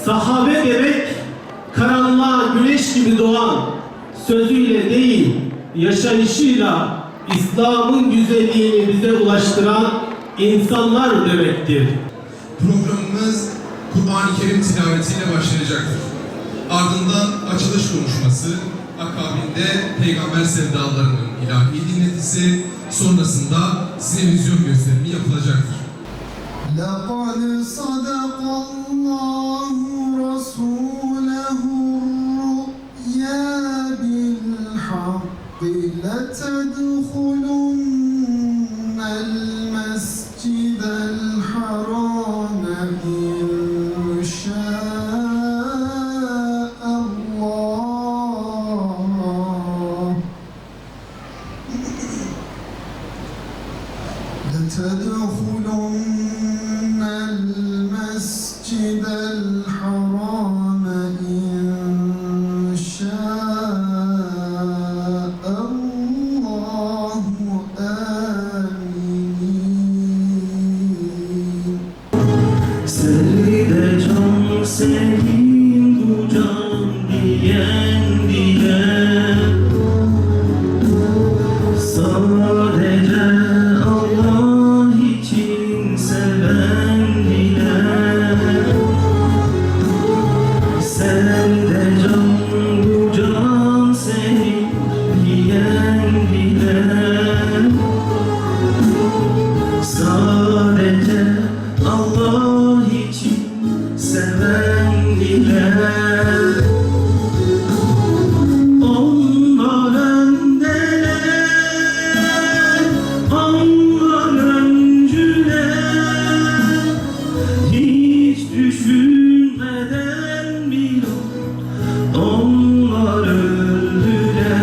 Sahabe demek karanlığa güneş gibi doğan, sözüyle değil yaşayışıyla İslam'ın güzelliğini bize ulaştıran insanlar demektir. Programımız Kur'an-ı Kerim tilavetiyle başlayacaktır. Ardından açılış konuşması, akabinde Peygamber sevdalarının ilahi dinletisi, sonrasında sinevizyon gösterimi yapılacaktır. لَقَدْ صَدَقَ اللّٰهُ رَسُولَهُ الرُّؤْيَا بِالْحَقِّ لَتَدْخُلُنَّ الْمَسْجِدَ الْحَرَامَ إِنْ شَاءَ اللّٰهُ لتدخلن المسجد الحرام إن شاء الله آمين. Sevde can senin bu can diyen diler. Sadece Allah için seven diler. Sevde can bu can senin diyen diler. Sadece Allah için seven diler. Onlar öndeler, onlar öncüler. Hiç düşünmeden bir onlar öldüler.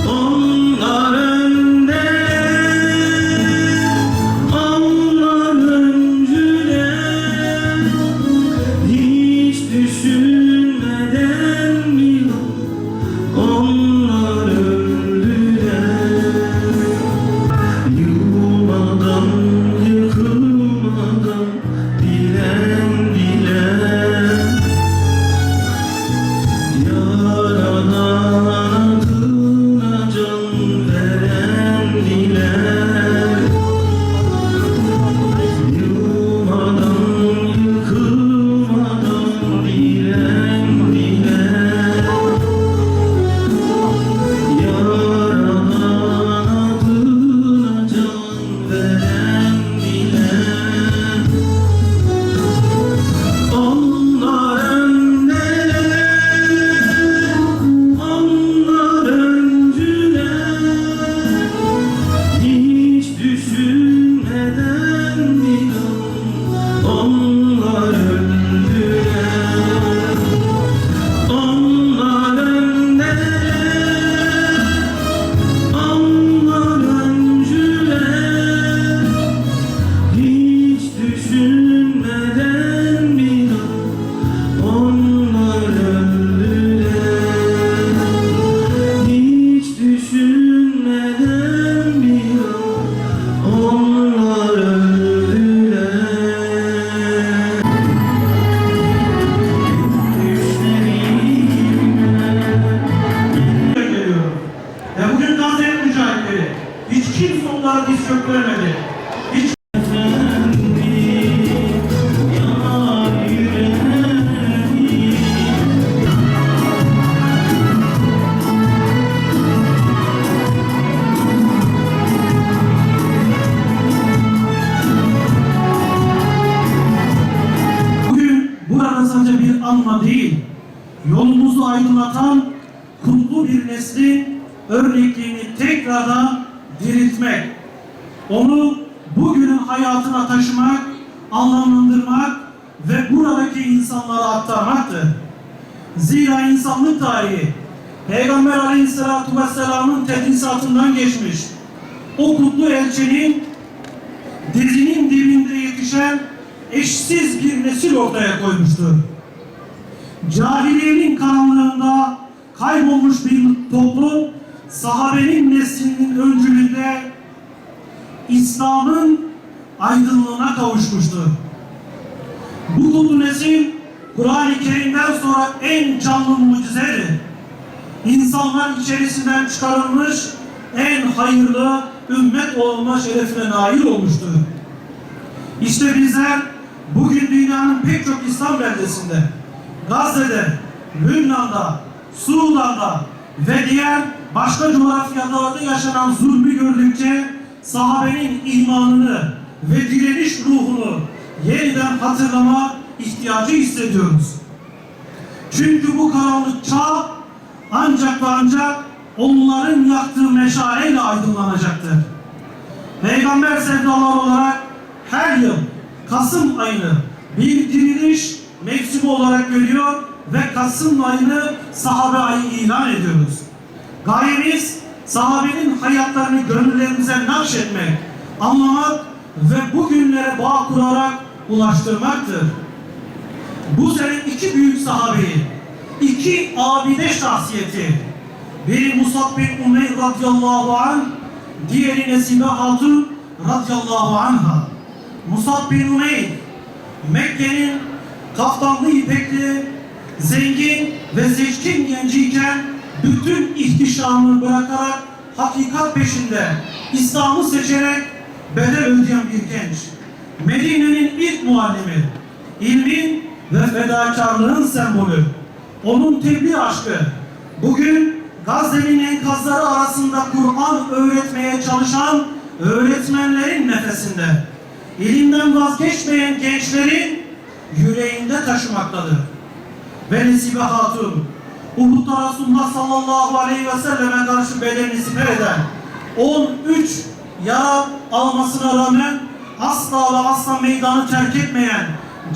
Onlar öndeler, onlar öncüler. Hiç düşünmeden bir onlar öldüler. Yılmadan, yıkılmadan bilen diler. Yaradan adına can veren diler. Yılmadan, yıkılmadan bilen diler. Yaradan adına can veren diler. Onlar öndeler, onlar öncüler. Hiç düşünmeden bir onlar öldüler. Onlar öndeler, onlar öncüler. Hiç düşünmeden bir onlar öldüler. Hiç düşünmeden bir onlar öldüler. Geliyor. Ve bugün Gazze'nin mücahitleri hiç kimse onlara diz çöktüremedi. Hiç Yanar yüreğim. bugün burada sadece bir anma değil, yolumuzu aydınlatan kutlu bir neslin örnekliğini tekrardan diriltmek, onu bugünün hayatına taşımak, anlamlandırmak ve buradaki insanlara aktarmaktır. Zira insanlık tarihi Peygamber Aleyhisselatü Vesselam'ın tedrisatından geçmiş. O kutlu elçinin dizinin dibinde yetişen eşsiz bir nesil ortaya koymuştur. Cahiliyenin karanlığında kaybolmuş bir toplum, sahabenin neslinin öncülüğünde İslam'ın aydınlığına kavuşmuştur. Bu kutlu nesil Kur'an-ı Kerim'den sonra en canlı mucizedir. İnsanlar içerisinden çıkarılmış en hayırlı ümmet olma şerefine nail olmuştur. İşte bizler bugün dünyanın pek çok İslam beldesinde, Gazze'de, Lübnan'da, Sudan'da ve diğer başka coğrafyalarda yaşanan zulmü gördükçe sahabenin imanını ve direniş ruhunu yeniden hatırlama ihtiyacı hissediyoruz. Çünkü bu karanlık çağ ancak ve ancak onların yaktığı meşaleyle aydınlanacaktır. Peygamber sevdaları olarak her yıl Kasım ayını bir diriliş mevsimi olarak görüyor ve Kasım ayını sahabe ayı ilan ediyoruz. Gayemiz sahabenin hayatlarını gönüllerimize nakşetmek, anlamak ve bugünlere bağ kurarak ulaştırmaktır. Bu sene iki büyük sahabeyi, iki abide şahsiyeti, biri Musab bin Umeyr radıyallahu anh, diğeri Nesibe Hatun radıyallahu anha. Musab bin Umeyr, Mekke'nin kaftanlı ipekli, zengin ve seçkin genciyken bütün ihtişamını bırakarak hakikat peşinde İslam'ı seçerek bedel ödeyen bir genç. Medine'nin ilk muallimi, ilmin ve fedakarlığın sembolü. Onun tebliğ aşkı bugün Gazze'nin enkazları arasında Kur'an öğretmeye çalışan öğretmenlerin nefesinde, ilimden vazgeçmeyen gençlerin yüreğinde taşımaktadır. Ve Nesibe Hatun, Uhud'da Resulullah sallallahu aleyhi ve selleme karşı bedenini siper eden, 13 yara almasına rağmen asla ve asla meydanı terk etmeyen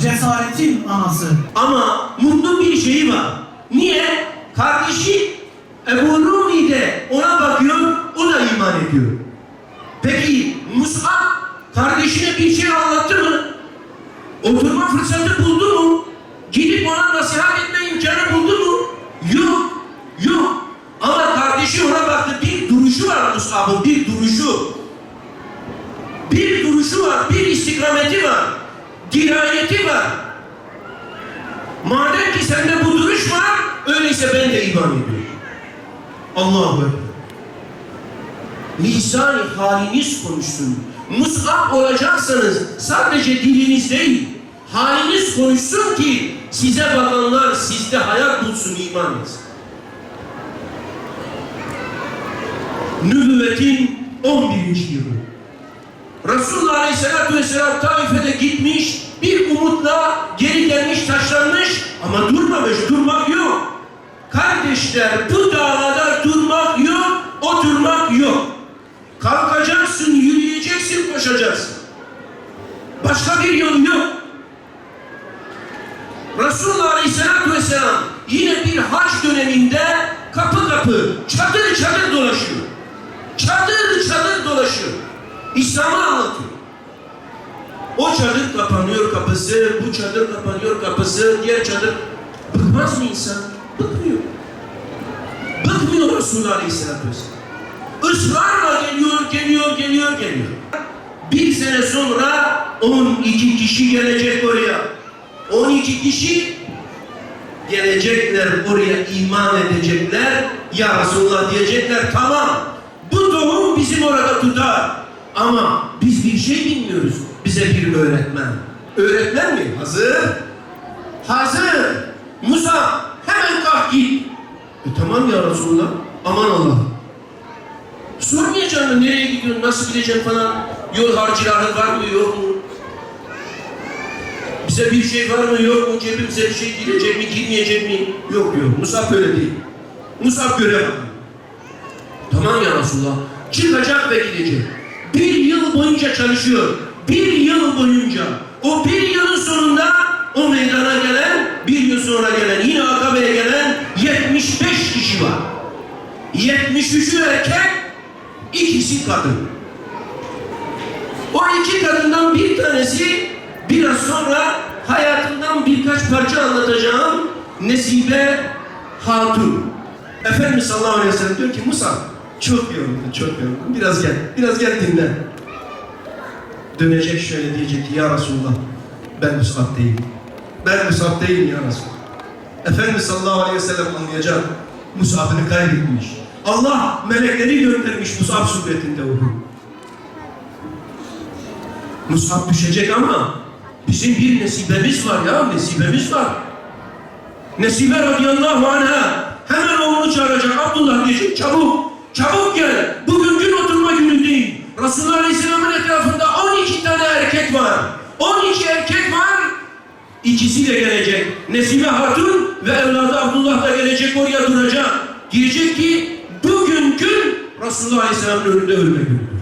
cesaretin anası. Ama mutlu bir şeyi var. Niye? Kardeşi Ebu Rumi de ona bakıyor, o da iman ediyor. Peki Mus'ab kardeşine bir şey anlattı mı? Oturma fırsatı buldu mu? Gidip ona nasihat etme imkanı buldu mu? Yok, yok. Ama kardeşi ona baktı, bir duruşu var Mus'ab'ın, bir duruşu. Bir duruşu var, bir istikameti var, dirayeti var. Madem ki sende bu duruş var, öyleyse ben de iman ediyorum. Allahu Ekber. Lisan-ı haliniz konuşsun. Mus'ab olacaksanız sadece diliniz değil, haliniz konuşsun ki size bakanlar sizde hayat bulsun, imanınız. Nübüvvetin 11. yılı. Resulullah Aleyhisselatü Vesselam Taif'e de gitmiş, bir umutla geri gelmiş, taşlanmış ama durmamış, durmak yok. Kardeşler, bu davada durmak yok, oturmak yok. Kalkacaksın, yürüyeceksin, koşacaksın. Başka bir yol yok. Resulullah Aleyhisselatü Vesselam yine bir hac döneminde kapı kapı, çadır çadır dolaşıyor. Çadır çadır dolaşıyor. İslam'ı anlatıyor. O çadır kapanıyor kapısı, bu çadır kapanıyor kapısı, diğer çadır. Bıkmaz mı insan? Bıkmıyor. Bıkmıyor Resulullah Aleyhisselatü Vesselam. Israrla geliyor. Bir sene sonra 12 kişi gelecek oraya. 12 kişi gelecekler oraya, iman edecekler. Ya Resulullah diyecekler, tamam bu tohum bizim orada tutar. Ama biz bir şey bilmiyoruz. Bize bir öğretmen. Öğretmen mi? Hazır. Hazır. Musa hemen kalk git. Tamam ya Resulullah. Aman Allah. Sormayacağım mı? Nereye gidiyorsun? Nasıl gideceksin falan? Yol harcıları var mı? Yok mu? Bize bir şey var mı? Yok mu? Cebimize bir şey girecek mi? Girmeyecek mi? Yok. Musab öyle değil. Musab görev alıyor. Tamam ya Resulullah. Çıkacak ve gidecek. Bir yıl boyunca çalışıyor. Bir yıl boyunca. O bir yılın sonunda o meydana gelen, bir yıl sonra gelen, yine Akabe'ye gelen 75 kişi var. 73'ü erkek, ikisi kadın. O iki kadından bir tanesi biraz sonra hayatından birkaç parça anlatacağım Nesibe Hatun. Efendimiz sallallahu aleyhi ve sellem diyor ki Musab, çok yoruldum. Biraz gel dinle. Dönecek şöyle diyecek ki ya Resulullah, ben Musab değilim. Ben Musab değilim ya Resulallah. Efendimiz sallallahu aleyhi ve sellem anlayacak. Musab'ını kaybetmiş. Allah melekleri göndermiş Musab suretinde onu. Musab düşecek ama bizim bir nesibemiz var ya, nesibemiz var. Nesibe radıyallahu anha hemen oğlunu çağıracak. Abdullah diyecek, çabuk, çabuk gel. Bugün gün oturma günü değil. Resulullah Aleyhisselam'ın etrafında 12 tane erkek var. 12 erkek var. İkisi de gelecek. Nesibe Hatun ve evladı Abdullah da gelecek, oraya duracak. Diyecek ki bugün gün Resulullah Aleyhisselam'ın önünde ölme günüdür.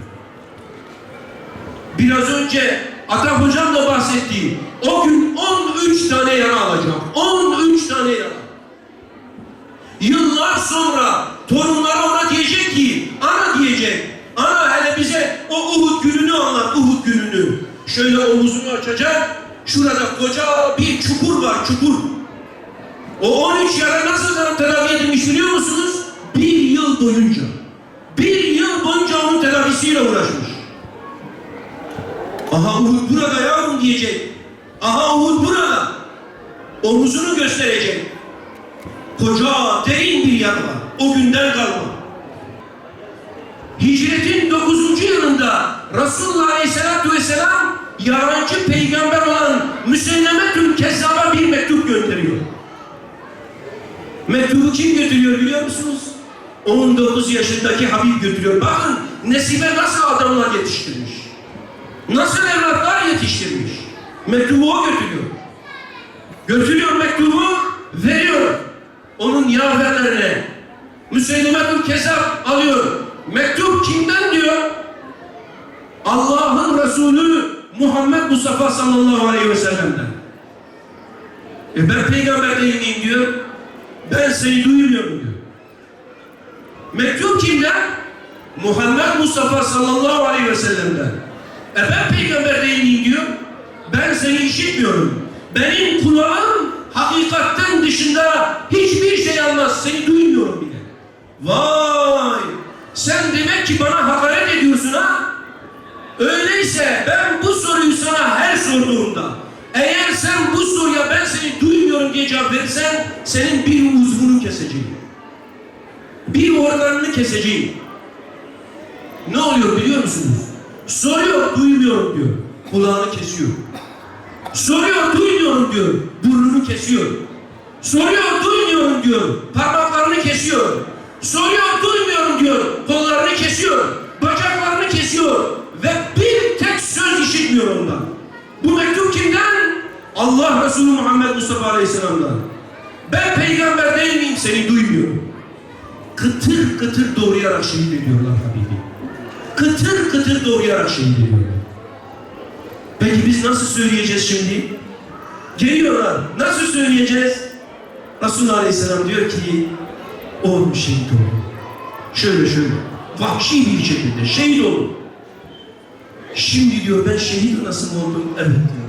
Biraz önce Atraf Hocam da bahsettiği o gün 13 tane yara alacak. 13 tane yara. Yıllar sonra torunları ona diyecek ki, ana diyecek, ana hele bize o Uhud gününü anlat, Uhud gününü. Şöyle omuzunu açacak, şurada koca bir çukur var, çukur. O 13 yara nasıl tedavi edilmiş biliyor musunuz? Bir yıl boyunca. Bir yıl boyunca onun tedavisiyle uğraşmış. Aha Uhud burada yavrum diyecek. Aha Uhud burada. Omuzunu gösterecek. Koca derin bir yara var. O günden kalma. Hicretin 9. yılında Resulullah Aleyhisselatü Vesselam yalancı peygamber olan Müsellemetül Kezzab'a bir mektup gönderiyor. Mektubu kim götürüyor biliyor musunuz? 19 yaşındaki Habib götürüyor. Bakın Nesibe nasıl adamlar yetiştirmiş. Nasıl evlatlar yetiştirmiş. Mektubu o götürüyor. Götürüyor mektubu, veriyor. Onun yaverlerine. Müsellemetül Kezzab alıyor. Mektup kimden diyor? Allah'ın Resulü Muhammed Mustafa sallallahu aleyhi ve sellem'den. Ben peygamber değil miyim diyor. Ben seni duymuyorum diyor. Mektup kimden? Muhammed Mustafa sallallahu aleyhi ve sellem'den. Ben peygamber değil miyim diyor. Ben seni işitmiyorum. Benim kulağım hakikatten dışında hiçbir şey almaz. Seni duymuyorum bile. Vay! Sen demek ki bana hakaret ediyorsun ha? Öyleyse ben bu soruyu sana her sorduğumda, eğer sen bu soruya ben seni duymuyorum diye cevap verirsen, senin bir uzvunu keseceğim. Bir organını keseceğim. Ne oluyor biliyor musunuz? Soruyor, duymuyorum diyor. Kulağını kesiyor. Soruyor, duymuyorum diyor. Burnunu kesiyor. Soruyor, duymuyorum diyor. Parmaklarını kesiyor. Soruyor, duymuyorum diyor. Kollarını kesiyor. Bacaklarını kesiyor. Ve bir tek söz işitmiyor ondan. Bu mektup kimden? Allah Resulü Muhammed Mustafa Aleyhisselam'dan. Ben peygamber değil miyim? Seni duymuyorum. Kıtır kıtır doğrayarak şehit ediyorlar Habibi. Kıtır kıtır doğrayarak şehit ediyorlar. Peki biz nasıl söyleyeceğiz şimdi? Geliyorlar. Nasıl söyleyeceğiz? Resulullah Aleyhisselam diyor ki oğlum şehit oldu. Şöyle şöyle. Vahşi bir şekilde şehit oldu. Şimdi diyor ben şehit anası mı oldum? Evet diyor.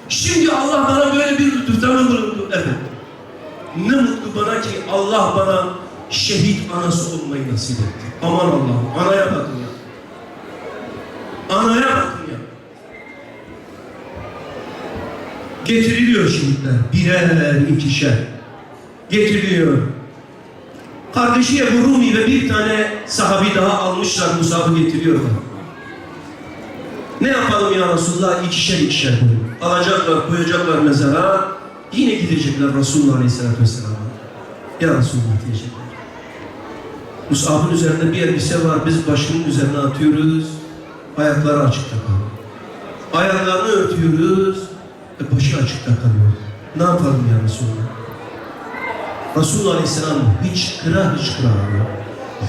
Şimdi Allah bana böyle bir lütufta mı bulundu? Evet. Ne mutlu bana ki Allah bana şehit anası olmayı nasip etti. Aman Allah'ım. Anaya bakın ya. Anaya bakın ya. Getiriliyor şehitler. Birer, ikişer. Getiriliyor. Kardeşi Ebu Rumi ve bir tane sahabi daha almışlar. Musab'ı getiriyorlar. Ne yapalım ya Resulullah? İkişer ikişer koyun. Alacaklar, koyacaklar mezara. Yine gidecekler Resulullah Aleyhisselatü Vesselam'a. Ya Resulullah diyecekler. Musab'ın üzerinde bir elbise var. Biz başının üzerine atıyoruz. Ayakları açıkta kalıyor. Ayaklarını örtüyoruz. Başı açıkta kalıyor. Ne yapalım ya Resulullah? Resulullah Aleyhisselam hıçkıra ağlıyor.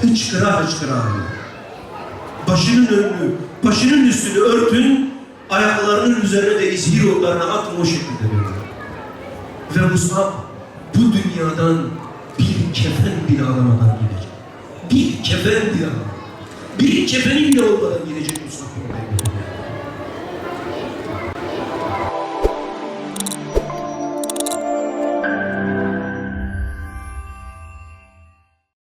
Hıçkıra ağlıyor. Başının önünü, başının üstünü örtün, ayaklarının üzerine de izhir otlarını atın, o şekilde veriyor. Ve Musab bu dünyadan bir kefen bile alamadan gidecek. Bir kefen bile alamadan. Bir kefeni bile olmadan gidecek Musab.